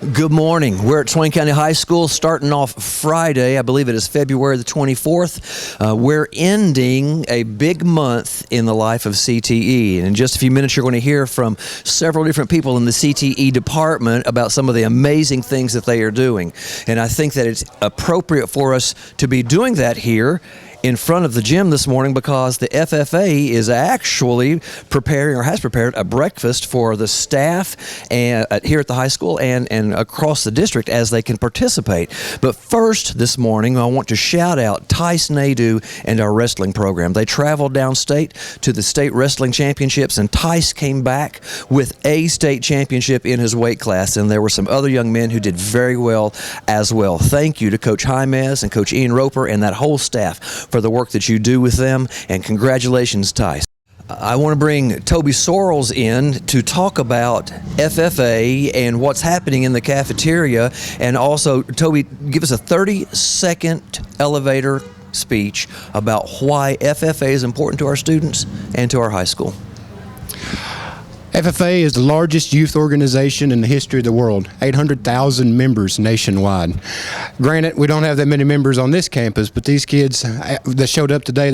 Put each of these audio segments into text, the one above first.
Good morning. We're at Swain County High School starting off Friday. I believe it is February the 24th. We're ending a big month in the life of CTE. And in just a few minutes, you're going to hear from several different people in the CTE department about some of the amazing things that they are doing. And I think that it's appropriate for us to be doing that here in front of the gym this morning because the FFA is actually preparing or has prepared a breakfast for the staff and here at the high school and across the district as they can participate. But first this morning, I want to shout out Tyce Neadeau and our wrestling program. They traveled downstate to the state wrestling championships, and Tyce came back with a state championship in his weight class, and there were some other young men who did very well as well. Thank you to Coach Jaimez and Coach Ian Roper and that whole staff for the work that you do with them, and congratulations, Tyce. I want to bring Toby Sorrells in to talk about FFA and what's happening in the cafeteria, and also, Toby, give us a 30-second elevator speech about why FFA is important to our students and to our high school. FFA is the largest youth organization in the history of the world, 800,000 members nationwide. Granted, we don't have that many members on this campus, but these kids that showed up today,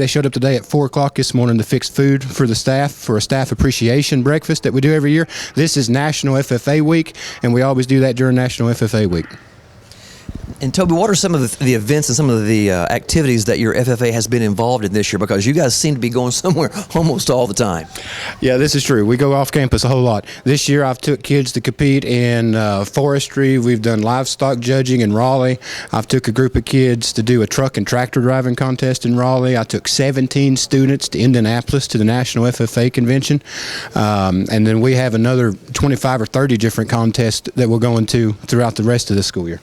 at 4 o'clock this morning to fix food for the staff, for a staff appreciation breakfast that we do every year. This is National FFA Week, and we always do that during National FFA Week. And Toby, what are some of the events and some of the activities that your FFA has been involved in this year? Because you guys seem to be going somewhere almost all the time. Yeah, this is true. We go off campus a whole lot. This year I've took kids to compete in forestry. We've done livestock judging in Raleigh. I've took a group of kids to do a truck and tractor driving contest in Raleigh. I took 17 students to Indianapolis to the National FFA Convention. And then we have another 25 or 30 different contests that we're going to throughout the rest of the school year.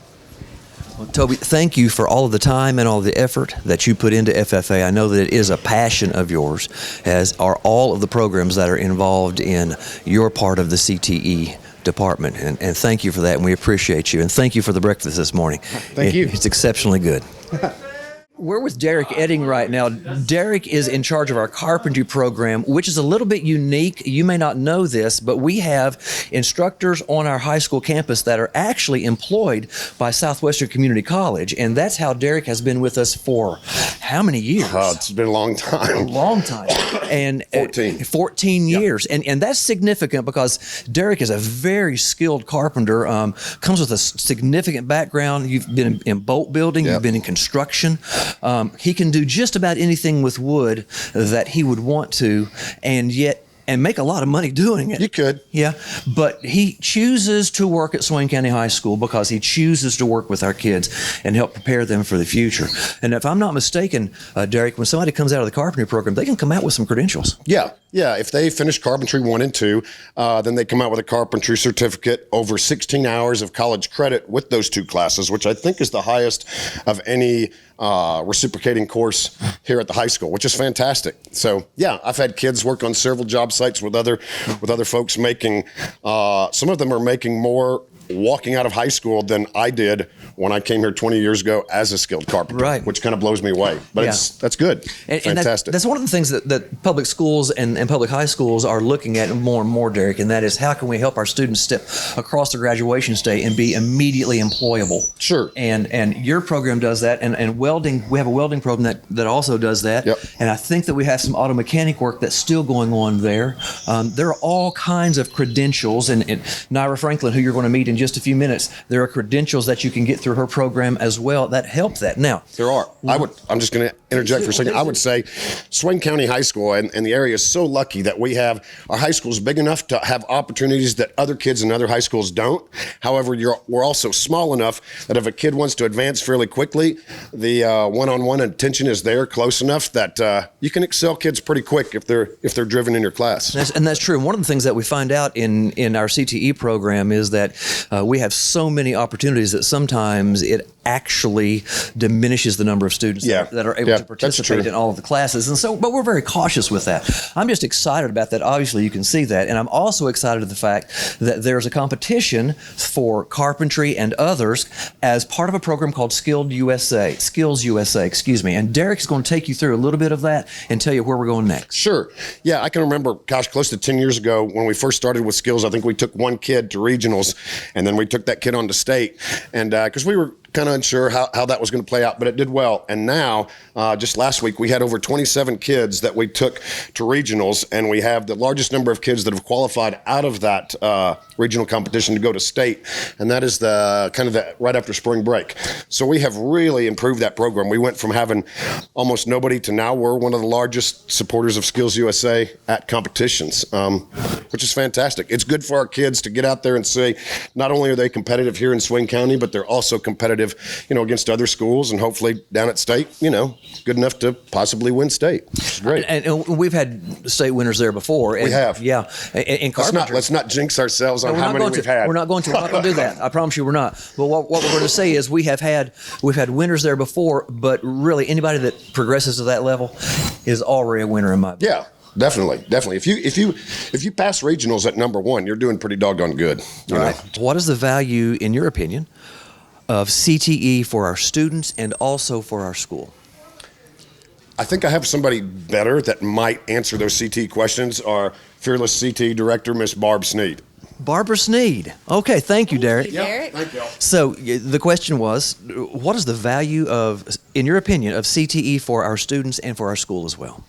Well, Toby, thank you for all of the time and all of the effort that you put into FFA. I know that it is a passion of yours, as are all of the programs that are involved in your part of the CTE department. And thank you for that, and we appreciate you. And thank you for the breakfast this morning. Thank you. It's exceptionally good. We're with Derek Edding right now. Derek is in charge of our Carpentry program, which is a little bit unique. You may not know this, but we have instructors on our high school campus that are actually employed by Southwestern Community College, and that's how Derek has been with us for how many years? It's been a long time. A long time. And 14 years. Yep. And that's significant because Derek is a very skilled carpenter, comes with a significant background. You've been in bolt building, Yep. You've been in construction. He can do just about anything with wood that he would want to, and make a lot of money doing it. You could. Yeah, but he chooses to work at Swain County High School because he chooses to work with our kids and help prepare them for the future. And if I'm not mistaken, Derek, when somebody comes out of the carpentry program, they can come out with some credentials. Yeah. If they finish Carpentry 1 and 2, then they come out with a Carpentry certificate, over 16 hours of college credit with those 2 classes, which I think is the highest of any reciprocating course here at the high school, which is fantastic. So yeah, I've had kids work on several job sites with other folks making, some of them are making more walking out of high school than I did when I came here 20 years ago as a skilled carpenter, right? Which kind of blows me away, but yeah. that's good. And fantastic. That's one of the things that public schools and public high schools are looking at more and more, Derek, and that is how can we help our students step across the graduation stage and be immediately employable. Sure. And your program does that, and welding, we have a welding program that also does that. Yep. And I think that we have some auto mechanic work that's still going on there. There are all kinds of credentials, and Naira Franklin, who you're going to meet in just a few minutes, there are credentials that you can get through her program as well that help that. Now, there are. I'm just going to interject for a second. I would say Swain County High School and the area is so lucky that we have, our high school is big enough to have opportunities that other kids in other high schools don't. However, we're also small enough that if a kid wants to advance fairly quickly, the one-on-one attention is there close enough that you can excel kids pretty quick if they're driven in your class. And that's true. And one of the things that we find out in our CTE program is that we have so many opportunities that sometimes it actually diminishes the number of students Yeah. that are able Yeah, to that's participate true. in all of the classes. And so, but we're very cautious with that. I'm just excited about that. Obviously, you can see that. And I'm also excited at the fact that there's a competition for carpentry and others as part of a program called Skills USA, excuse me. And Derek's going to take you through a little bit of that and tell you where we're going next. Sure. Yeah, I can remember, gosh, close to 10 years ago when we first started with Skills, I think we took one kid to regionals, and then we took that kid on to state. And because we were kind of unsure how that was going to play out, but it did well. And now, just last week, we had over 27 kids that we took to regionals, and we have the largest number of kids that have qualified out of that regional competition to go to state, and that is the kind of the right after spring break. So we have really improved that program. We went from having almost nobody to now we're one of the largest supporters of Skills USA at competitions, which is fantastic. It's good for our kids to get out there and say, not only are they competitive here in Swain County, but they're also competitive, against other schools, and hopefully down at state, good enough to possibly win state. It's great. And we've had state winners there before. We have. Yeah. In Carpentry. Let's not jinx ourselves on how many we've had. We're not going to do that. I promise you we're not. But what we're going to say is we've had winners there before, but really anybody that progresses to that level is already a winner in my book. Yeah. Definitely. If you pass regionals at number one, you're doing pretty doggone good. You know? What is the value, in your opinion, of CTE for our students and also for our school? I think I have somebody better that might answer those CTE questions. Our fearless CTE director, Miss Barb Sneed. Barbara Sneed. Okay, thank you, Derek. Derek. Thank you. So the question was, what is the value of, in your opinion, of CTE for our students and for our school as well?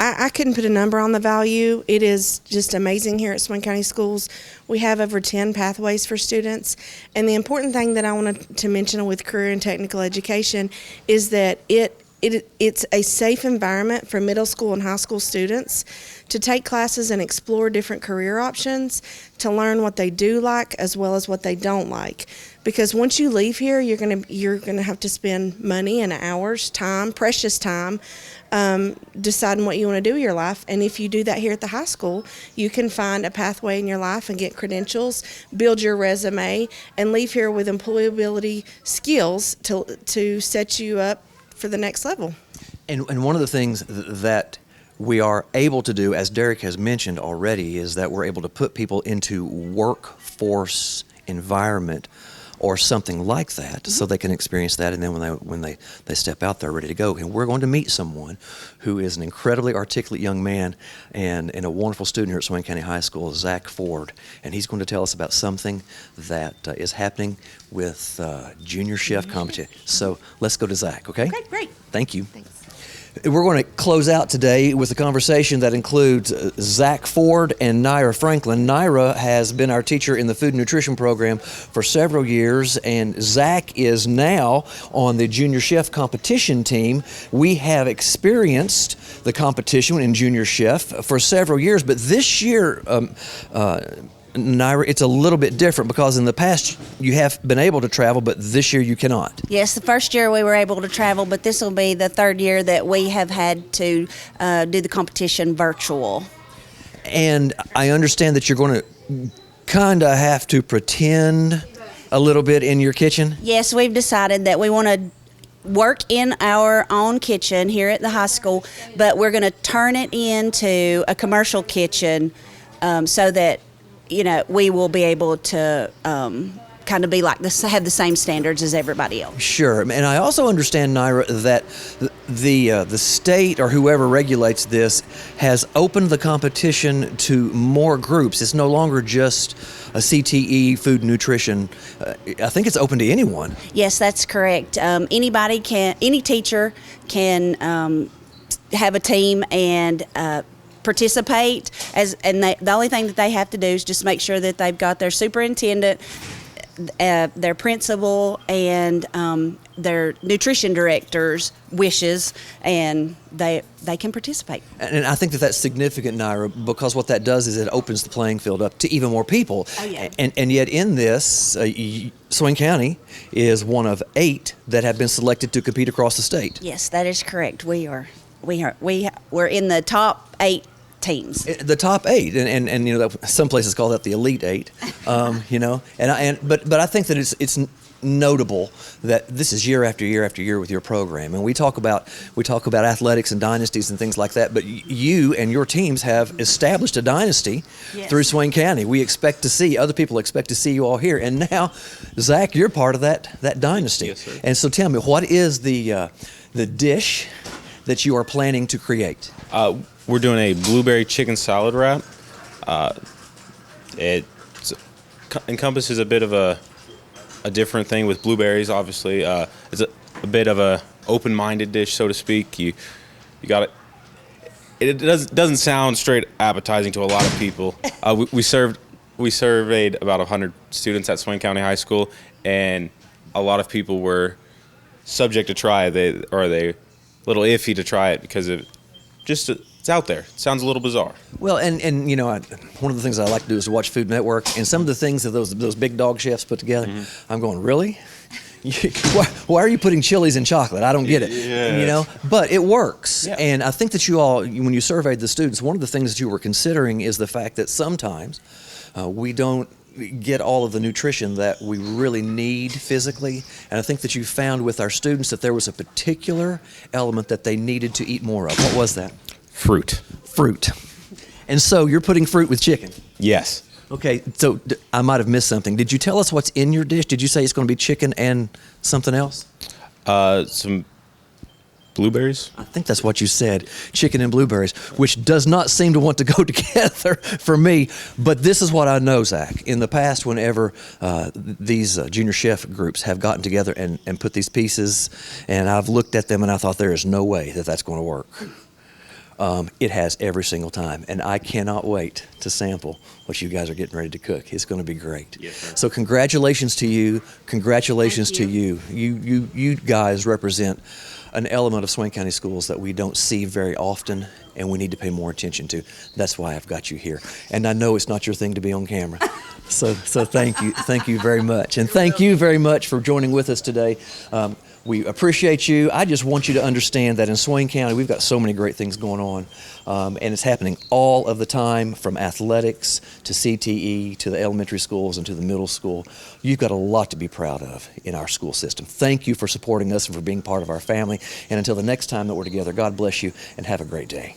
I couldn't put a number on the value. It is just amazing here at Swain County Schools. We have over 10 pathways for students. And the important thing that I wanted to mention with career and technical education is that it's a safe environment for middle school and high school students to take classes and explore different career options, to learn what they do like as well as what they don't like. Because once you leave here, you're gonna have to spend money and hours, time, precious time, deciding what you want to do with your life. And if you do that here at the high school, you can find a pathway in your life and get credentials, build your resume, and leave here with employability skills to set you up for the next level. And one of the things that we are able to do, as Derek has mentioned already, is that we're able to put people into workforce environment or something like that, so they can experience that, and then when they step out, they're ready to go. And we're going to meet someone who is an incredibly articulate young man and a wonderful student here at Swain County High School, Zach Ford, and he's going to tell us about something that is happening with junior chef competition. So let's go to Zach, okay? Okay, great. Thank you. Thanks. We're going to close out today with a conversation that includes Zach Ford and Naira Franklin. Naira has been our teacher in the food and nutrition program for several years, and Zach is now on the junior chef competition team. We have experienced the competition in junior chef for several years, but this year, Naira, it's a little bit different because in the past you have been able to travel, but this year you cannot. Yes, the first year we were able to travel, but this will be the third year that we have had to do the competition virtual. And I understand that you're going to kind of have to pretend a little bit in your kitchen. Yes, we've decided that we want to work in our own kitchen here at the high school, but we're going to turn it into a commercial kitchen so that we will be able to kind of be like this, have the same standards as everybody else. Sure, and I also understand, Naira, that the state or whoever regulates this has opened the competition to more groups. It's no longer just a CTE food nutrition. I think it's open to anyone. Yes, that's correct. Any teacher can have a team and participate, the only thing that they have to do is just make sure that they've got their superintendent, their principal, and their nutrition director's wishes, and they can participate. And I think that that's significant, Naira, because what that does is it opens the playing field up to even more people. Oh, yeah. And yet in this, Swain County is one of 8 that have been selected to compete across the state. Yes, that is correct. We're in the top 8 teams. The top 8, and some places call that the elite 8. But I think that notable that this is year after year after year with your program, and we talk about athletics and dynasties and things like that. But you and your teams have established a dynasty through Swain County. We expect to see other people expect to see you all here, and now, Zach, you're part of that dynasty. Yes, sir. And so, tell me, what is the dish that you are planning to create? We're doing a blueberry chicken salad wrap. It encompasses a bit of a different thing with blueberries. Obviously, it's a bit of a open-minded dish, so to speak. You got it. It doesn't sound straight appetizing to a lot of people. We surveyed about 100 students at Swain County High School, and a lot of people were subject to try it. They a little iffy to try it because it's out there. It sounds a little bizarre. Well, and one of the things I like to do is to watch Food Network, and some of the things that those big dog chefs put together, I'm going, really? Why are you putting chilies in chocolate? I don't get it. Yes. But it works. Yeah. And I think that you all, when you surveyed the students, one of the things that you were considering is the fact that sometimes we don't get all of the nutrition that we really need physically. And I think that you found with our students that there was a particular element that they needed to eat more of. What was that? Fruit. Fruit. And so you're putting fruit with chicken. Yes. Okay, so I might have missed something. Did you tell us what's in your dish? Did you say it's going to be chicken and something else? Some blueberries. I think that's what you said, chicken and blueberries, which does not seem to want to go together for me. But this is what I know, Zach. In the past, whenever these junior chef groups have gotten together and put these pieces, and I've looked at them and I thought there is no way that that's going to work. It has every single time, and I cannot wait to sample what you guys are getting ready to cook. It's going to be great. Yes, sir. So congratulations to you. Congratulations Thank to you. You guys represent an element of Swain County Schools that we don't see very often, and we need to pay more attention to. That's why I've got you here. And I know it's not your thing to be on camera. So thank you very much. And thank you very much for joining with us today. We appreciate you. I just want you to understand that in Swain County, we've got so many great things going on, and it's happening all of the time, from athletics to CTE to the elementary schools and to the middle school. You've got a lot to be proud of in our school system. Thank you for supporting us and for being part of our family. And until the next time that we're together, God bless you and have a great day.